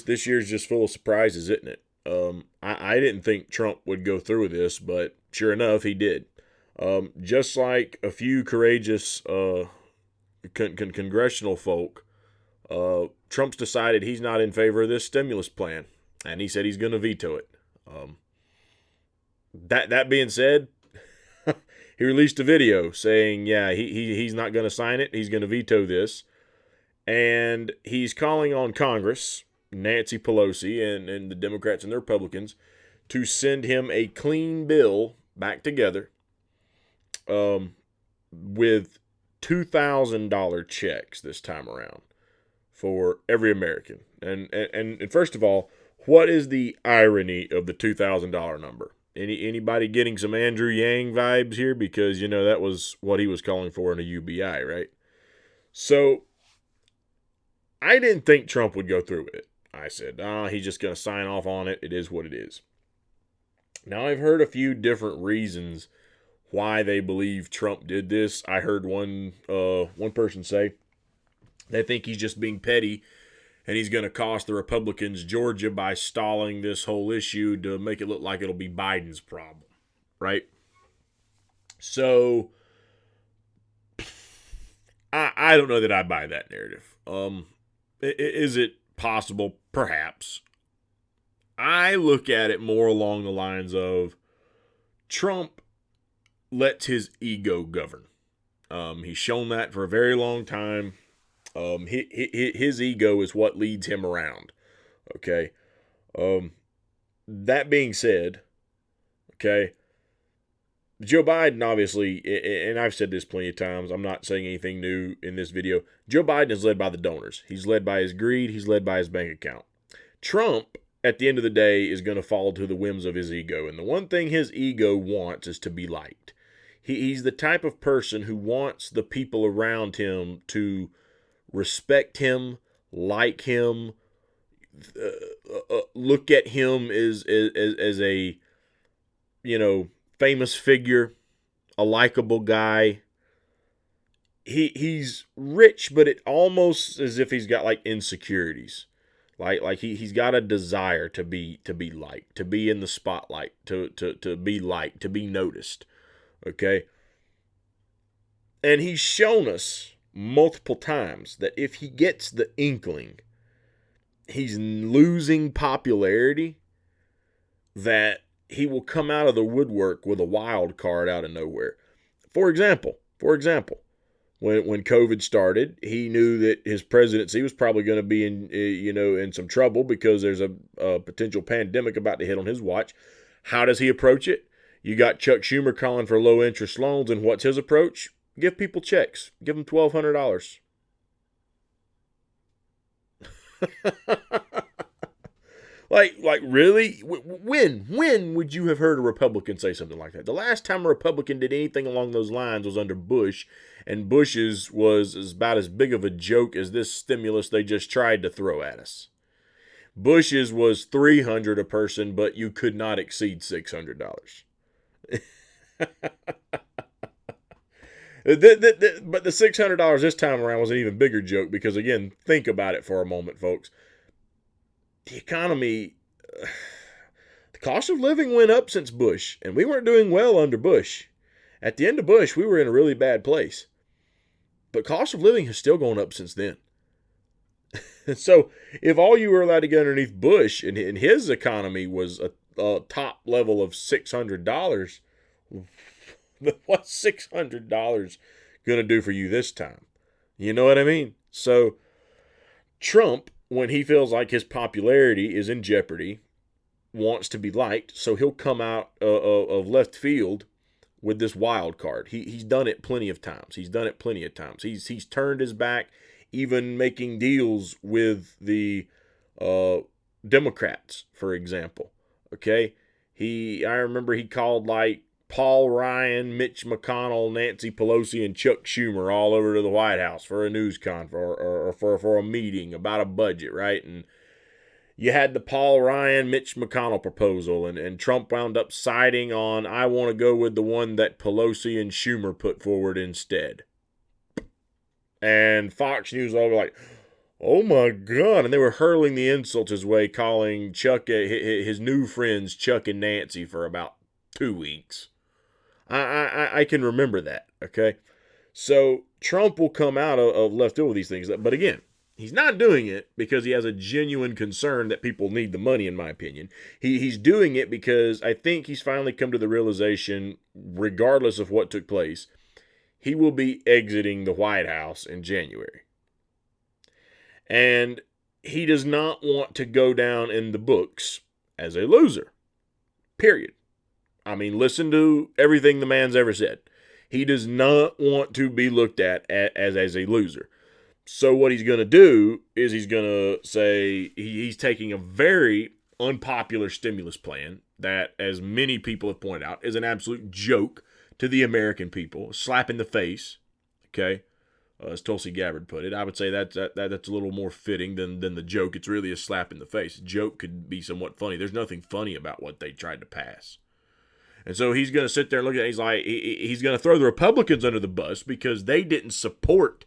This year's just full of surprises, isn't it? I didn't think Trump would go through with this, but sure enough, he did. Just like a few courageous congressional folk, Trump's decided he's not in favor of this stimulus plan, and he said he's going to veto it. Um, that being said, he released a video saying, yeah, he's not going to sign it. He's going to veto this, and he's calling on Congress, Nancy Pelosi, and the Democrats and the Republicans to send him a clean bill back together with $2,000 checks this time around for every American. And first of all, what is the irony of the $2,000 number? Anybody getting some Andrew Yang vibes here? Because, that was what he was calling for in a UBI, right? So I didn't think Trump would go through with it. I said, he's just going to sign off on it. It is what it is. Now, I've heard a few different reasons why they believe Trump did this. I heard one person say they think he's just being petty and he's going to cost the Republicans Georgia by stalling this whole issue to make it look like it'll be Biden's problem, right? So, I don't know that I buy that narrative. Is it possible? Perhaps. I look at it more along the lines of Trump lets his ego govern. He's shown that for a very long time. His ego is what leads him around. Okay. That being said, okay, Joe Biden obviously, and I've said this plenty of times, I'm not saying anything new in this video. Joe Biden is led by the donors. He's led by his greed. He's led by his bank account. Trump, at the end of the day, is going to fall to the whims of his ego. And the one thing his ego wants is to be liked. He's the type of person who wants the people around him to respect him, like him, look at him as a, famous figure, a likable guy. He's rich, but it almost as if he's got like insecurities. Like he's got a desire to be liked, to be in the spotlight, to be liked, to be noticed. Okay? And he's shown us multiple times that if he gets the inkling he's losing popularity, that he will come out of the woodwork with a wild card out of nowhere. For example, when COVID started, he knew that his presidency was probably going to be in some trouble because there's a potential pandemic about to hit on his watch. How does he approach it? You got Chuck Schumer calling for low interest loans, and what's his approach? Give people checks. Give them $1,200. Like really? When would you have heard a Republican say something like that? The last time a Republican did anything along those lines was under Bush, and Bush's was about as big of a joke as this stimulus they just tried to throw at us. Bush's was $300 a person, but you could not exceed $600. But the $600 this time around was an even bigger joke because, again, think about it for a moment, folks. The economy, the cost of living went up since Bush, and we weren't doing well under Bush. At the end of Bush, we were in a really bad place. But cost of living has still gone up since then. So if all you were allowed to get underneath Bush and his economy was a top level of $600, what's $600 going to do for you this time? You know what I mean? So Trump, when he feels like his popularity is in jeopardy, wants to be liked, so he'll come out of left field with this wild card. He's done it plenty of times. He's turned his back, even making deals with the Democrats, for example. Okay. I remember he called like Paul Ryan, Mitch McConnell, Nancy Pelosi, and Chuck Schumer all over to the White House for a news conference or for a meeting about a budget, right? And you had the Paul Ryan, Mitch McConnell proposal, and Trump wound up siding on, I want to go with the one that Pelosi and Schumer put forward instead. And Fox News all were like, oh my God. And they were hurling the insults his way, calling Chuck, his new friends, Chuck and Nancy, for about 2 weeks. I can remember that, okay? So Trump will come out of left field with these things. But again, he's not doing it because he has a genuine concern that people need the money, in my opinion. He's doing it because I think he's finally come to the realization, regardless of what took place, he will be exiting the White House in January. And he does not want to go down in the books as a loser. Period. I mean, listen to everything the man's ever said. He does not want to be looked at as a loser. So what he's going to do is he's going to say he's taking a very unpopular stimulus plan that, as many people have pointed out, is an absolute joke to the American people, a slap in the face, okay, as Tulsi Gabbard put it. I would say that's a little more fitting than the joke. It's really a slap in the face. A joke could be somewhat funny. There's nothing funny about what they tried to pass. And so he's going to sit there and look at it. He's like, he's going to throw the Republicans under the bus because they didn't support,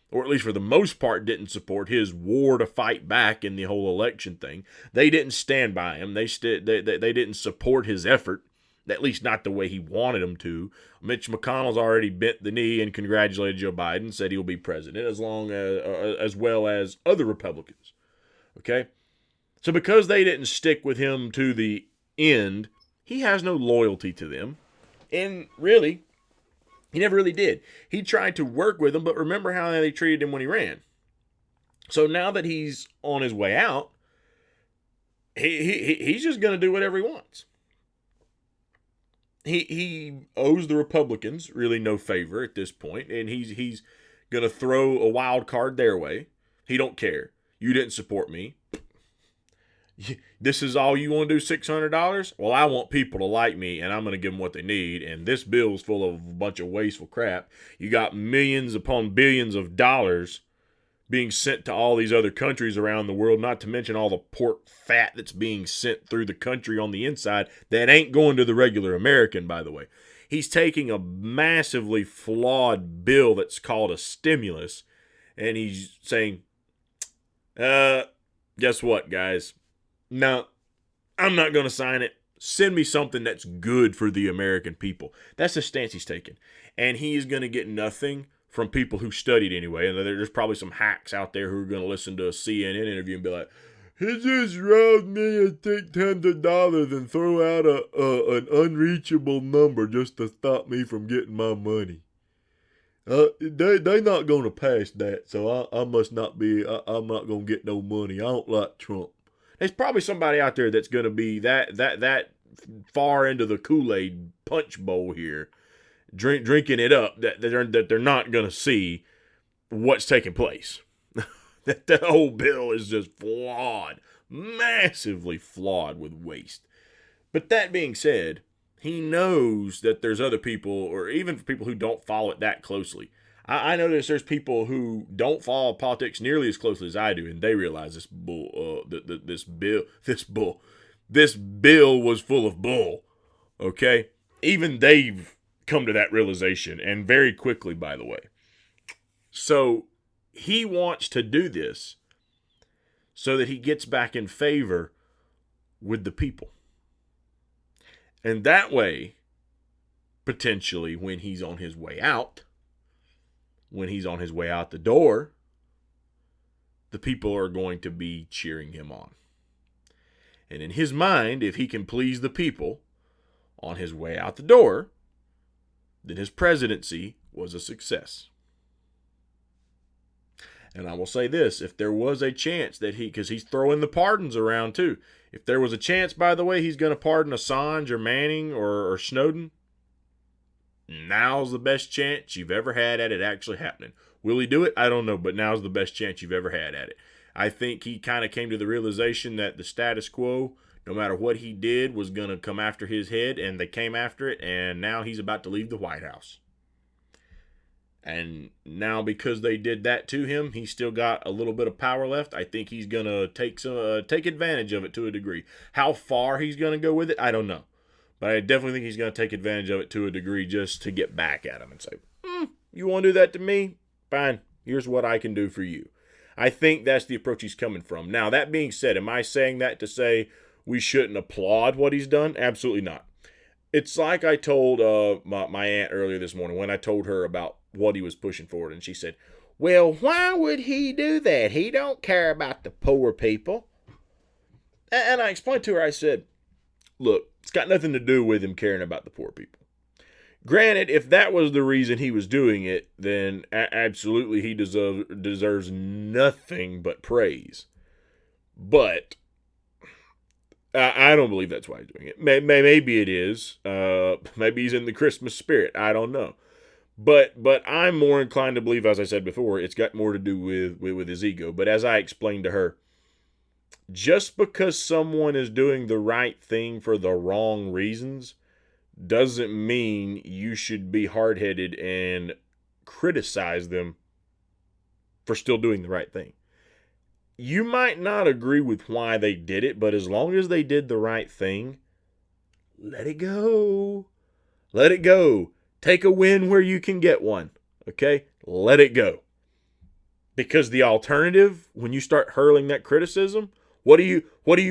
or at least for the most part, didn't support his war to fight back in the whole election thing. They didn't stand by him. They didn't support his effort, at least not the way he wanted them to. Mitch McConnell's already bent the knee and congratulated Joe Biden, said he'll be president as well as other Republicans. Okay? So because they didn't stick with him to the end, he has no loyalty to them. And really, he never really did. He tried to work with them, but remember how they treated him when he ran. So now that he's on his way out, he's just going to do whatever he wants. He owes the Republicans really no favor at this point, and he's going to throw a wild card their way. He don't care. You didn't support me. This is all you want to do, $600? Well, I want people to like me, and I'm going to give them what they need, and this bill is full of a bunch of wasteful crap. You got millions upon billions of dollars being sent to all these other countries around the world, not to mention all the pork fat that's being sent through the country on the inside that ain't going to the regular American, by the way. He's taking a massively flawed bill that's called a stimulus, and he's saying, guess what, guys? No, I'm not going to sign it. Send me something that's good for the American people. That's the stance he's taking. And he is going to get nothing from people who studied anyway. And there's probably some hacks out there who are going to listen to a CNN interview and be like, he just robbed me and $600 and throw out an unreachable number just to stop me from getting my money. They're not going to pass that, so I must not be, I'm not going to get no money. I don't like Trump. There's probably somebody out there that's going to be that far into the Kool-Aid punch bowl here, drinking it up, that they're not going to see what's taking place. That whole bill is just flawed, massively flawed with waste. But that being said, he knows that there's other people, or even for people who don't follow it that closely. I notice there's people who don't follow politics nearly as closely as I do, and they realize this bill was full of bull. Okay, even they've come to that realization, and very quickly, by the way. So he wants to do this so that he gets back in favor with the people, and that way, potentially, when he's on his way out. When he's on his way out the door, the people are going to be cheering him on. And in his mind, if he can please the people on his way out the door, then his presidency was a success. And I will say this, if there was a chance that because he's throwing the pardons around too. If there was a chance, by the way, he's going to pardon Assange or Manning or Snowden, now's the best chance you've ever had at it actually happening. Will he do it? I don't know, but now's the best chance you've ever had at it. I think he kind of came to the realization that the status quo no matter what he did, was going to come after his head, and they came after it, and now he's about to leave the White House. And now because they did that to him, he's still got a little bit of power left. I think he's going to take advantage of it to a degree. How far he's going to go with it, I don't know. But I definitely think he's going to take advantage of it to a degree just to get back at him and say, you want to do that to me? Fine. Here's what I can do for you. I think that's the approach he's coming from. Now, that being said, am I saying that to say we shouldn't applaud what he's done? Absolutely not. It's like I told my aunt earlier this morning when I told her about what he was pushing forward, and she said, well, why would he do that? He don't care about the poor people. And I explained to her, I said, look, it's got nothing to do with him caring about the poor people. Granted, if that was the reason he was doing it, then absolutely he deserves nothing but praise. But I don't believe that's why he's doing it. Maybe it is. Maybe he's in the Christmas spirit. I don't know. But I'm more inclined to believe, as I said before, it's got more to do with his ego. But as I explained to her, just because someone is doing the right thing for the wrong reasons doesn't mean you should be hard-headed and criticize them for still doing the right thing. You might not agree with why they did it, but as long as they did the right thing, let it go. Let it go. Take a win where you can get one. Okay? Let it go. Because the alternative, when you start hurling that criticism, what are you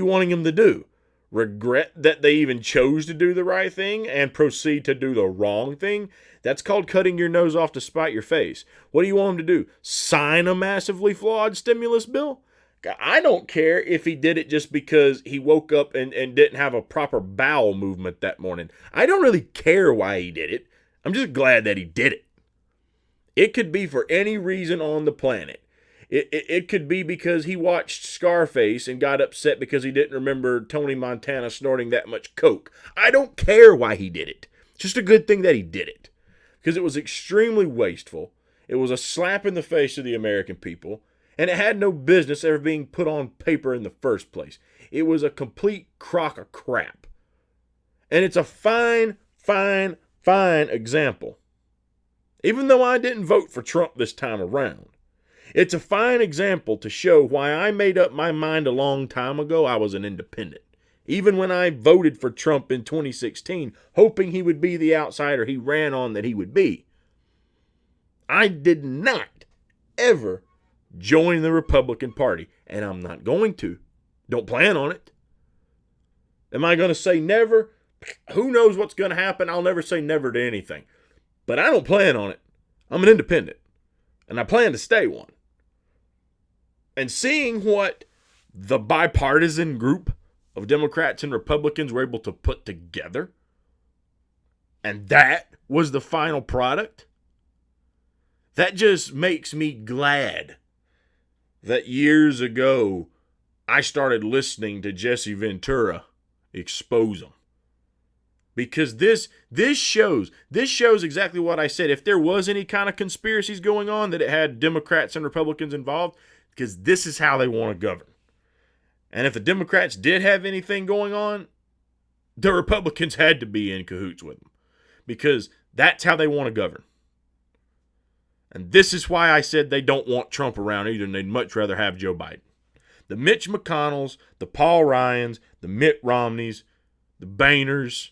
wanting them to do? Regret that they even chose to do the right thing and proceed to do the wrong thing? That's called cutting your nose off to spite your face. What do you want them to do? Sign a massively flawed stimulus bill? I don't care if he did it just because he woke up and didn't have a proper bowel movement that morning. I don't really care why he did it. I'm just glad that he did it. It could be for any reason on the planet. It could be because he watched Scarface and got upset because he didn't remember Tony Montana snorting that much coke. I don't care why he did it. It's just a good thing that he did it. Because it was extremely wasteful. It was a slap in the face to the American people. And it had no business ever being put on paper in the first place. It was a complete crock of crap. And it's a fine example. Even though I didn't vote for Trump this time around. It's a fine example to show why I made up my mind a long time ago I was an independent. Even when I voted for Trump in 2016, hoping he would be the outsider he ran on that he would be. I did not ever join the Republican Party, and I'm not going to. Don't plan on it. Am I going to say never? Who knows what's going to happen? I'll never say never to anything. But I don't plan on it. I'm an independent, and I plan to stay one. And seeing what the bipartisan group of Democrats and Republicans were able to put together, and that was the final product, that just makes me glad that years ago I started listening to Jesse Ventura expose them. Because this shows exactly what I said. If there was any kind of conspiracies going on, that it had Democrats and Republicans involved, because this is how they want to govern. And if the Democrats did have anything going on, the Republicans had to be in cahoots with them. Because that's how they want to govern. And this is why I said they don't want Trump around either, and they'd much rather have Joe Biden. The Mitch McConnells, the Paul Ryans, the Mitt Romneys, the Boehners,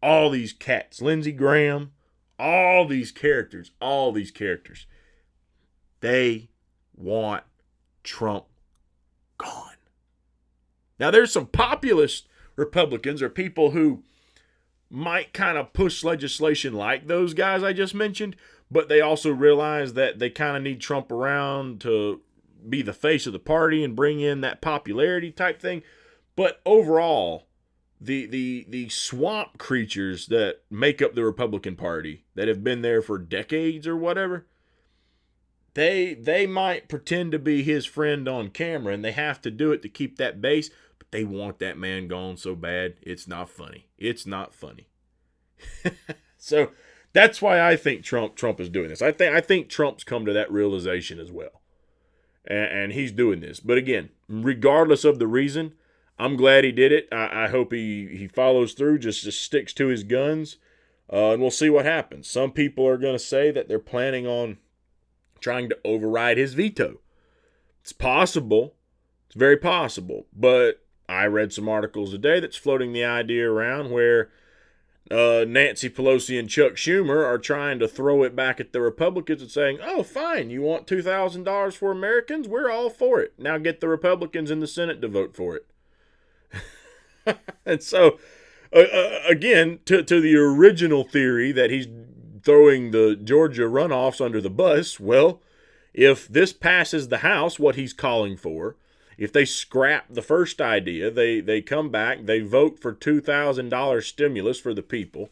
all these cats, Lindsey Graham, all these characters, they want Trump gone. Now, there's some populist Republicans or people who might kind of push legislation like those guys I just mentioned, but they also realize that they kind of need Trump around to be the face of the party and bring in that popularity type thing. But overall, the swamp creatures that make up the Republican Party that have been there for decades or whatever, they might pretend to be his friend on camera, and they have to do it to keep that base, but they want that man gone so bad, it's not funny. It's not funny. So that's why I think Trump is doing this. I think Trump's come to that realization as well. And he's doing this. But again, regardless of the reason, I'm glad he did it. I hope he follows through, just sticks to his guns, and we'll see what happens. Some people are going to say that they're planning on trying to override his veto. It's possible. It's very possible. But I read some articles today that's floating the idea around where Nancy Pelosi and Chuck Schumer are trying to throw it back at the Republicans and saying, oh, fine, you want $2,000 for Americans? We're all for it. Now get the Republicans in the Senate to vote for it. And so, again, to the original theory that he's throwing the Georgia runoffs under the bus, well, if this passes the House, what he's calling for, if they scrap the first idea, they come back, they vote for $2,000 stimulus for the people,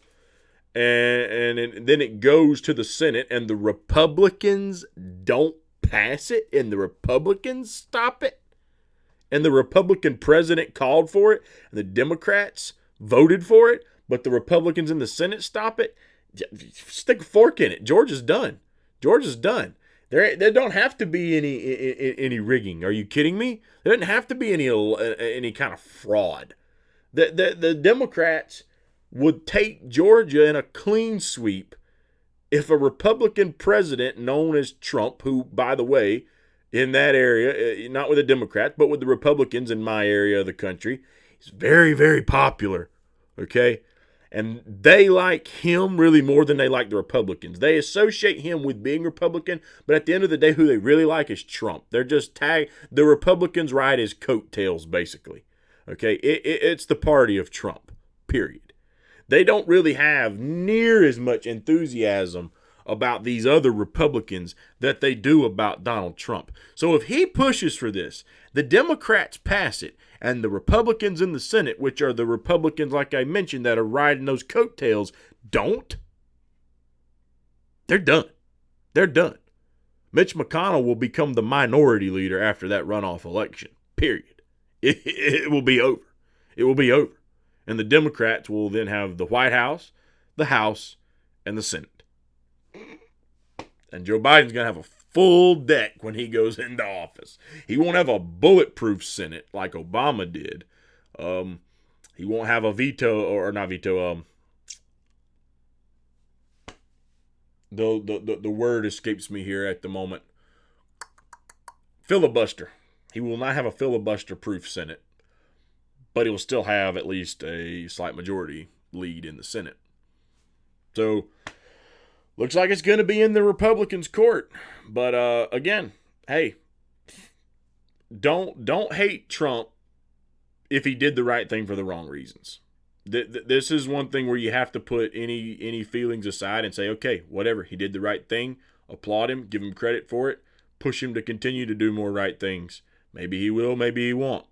and then it goes to the Senate, and the Republicans don't pass it, and the Republicans stop it, and the Republican president called for it, and the Democrats voted for it, but the Republicans in the Senate stop it, stick a fork in it. Georgia's done. Georgia's done. There don't have to be any rigging. Are you kidding me? There doesn't have to be any kind of fraud. The Democrats would take Georgia in a clean sweep if a Republican president known as Trump, who, by the way, in that area, not with the Democrats, but with the Republicans in my area of the country, he's very, very popular. Okay? And they like him really more than they like the Republicans. They associate him with being Republican, but at the end of the day, who they really like is Trump. They're just the Republicans ride his coattails, basically. Okay, it's the party of Trump, period. They don't really have near as much enthusiasm about these other Republicans that they do about Donald Trump. So if he pushes for this, the Democrats pass it, and the Republicans in the Senate, which are the Republicans, like I mentioned, that are riding those coattails, don't, they're done. They're done. Mitch McConnell will become the minority leader after that runoff election, period. It will be over. It will be over. And the Democrats will then have the White House, the House, and the Senate. And Joe Biden's going to have a full deck when he goes into office. He won't have a bulletproof Senate like Obama did. He won't have a veto, or not veto, the word escapes me here at the moment. Filibuster. He will not have a filibuster-proof Senate, but he will still have at least a slight majority lead in the Senate. So, looks like it's going to be in the Republicans' court. But again, hey, don't hate Trump if he did the right thing for the wrong reasons. This is one thing where you have to put any feelings aside and say, okay, whatever, he did the right thing. Applaud him, give him credit for it, push him to continue to do more right things. Maybe he will, maybe he won't.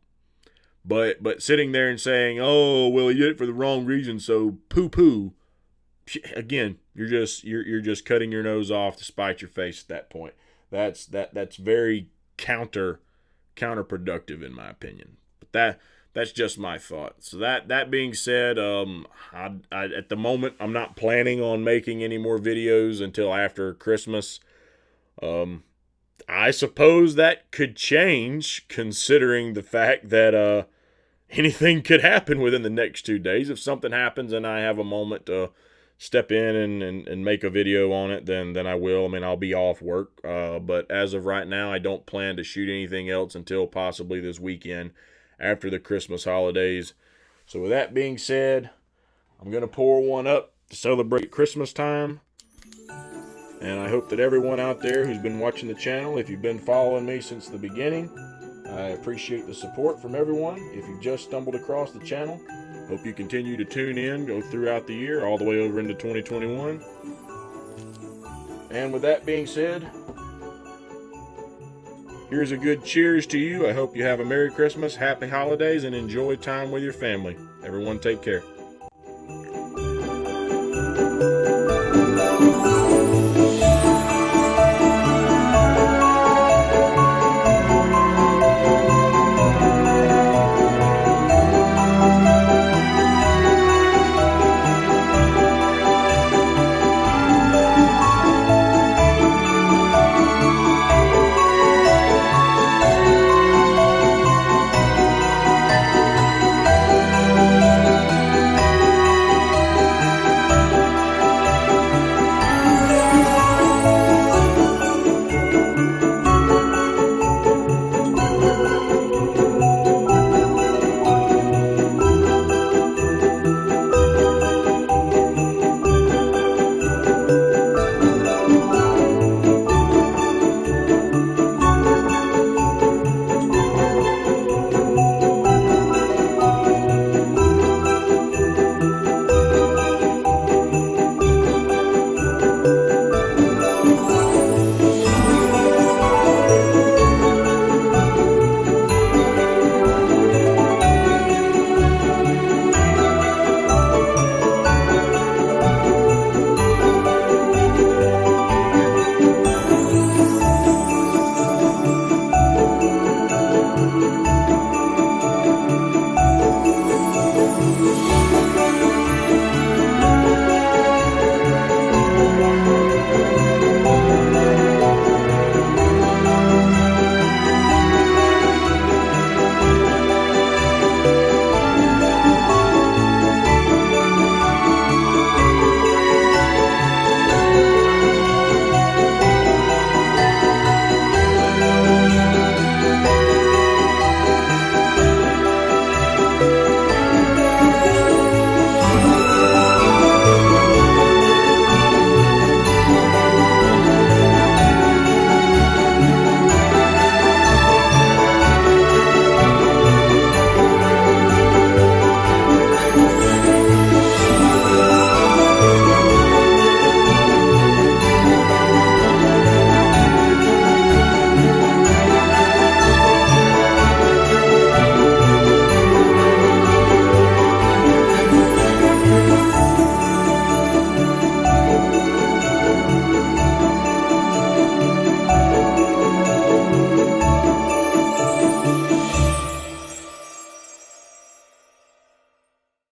But sitting there and saying, oh, well, he did it for the wrong reason, so poo-poo. Again, you're just cutting your nose off to spite your face at that point. That's very counterproductive in my opinion. But that's just my thought. So that being said, I at the moment I'm not planning on making any more videos until after Christmas. I suppose that could change considering the fact that anything could happen within the next 2 days. If something happens and I have a moment to step in and make a video on it, then I will. I mean, I'll be off work. But as of right now, I don't plan to shoot anything else until possibly this weekend after the Christmas holidays. So with that being said, I'm going to pour one up to celebrate Christmas time. And I hope that everyone out there who's been watching the channel, if you've been following me since the beginning, I appreciate the support from everyone. If you've just stumbled across the channel, hope you continue to tune in, go throughout the year, all the way over into 2021. And with that being said, here's a good cheers to you. I hope you have a Merry Christmas, Happy Holidays, and enjoy time with your family. Everyone take care.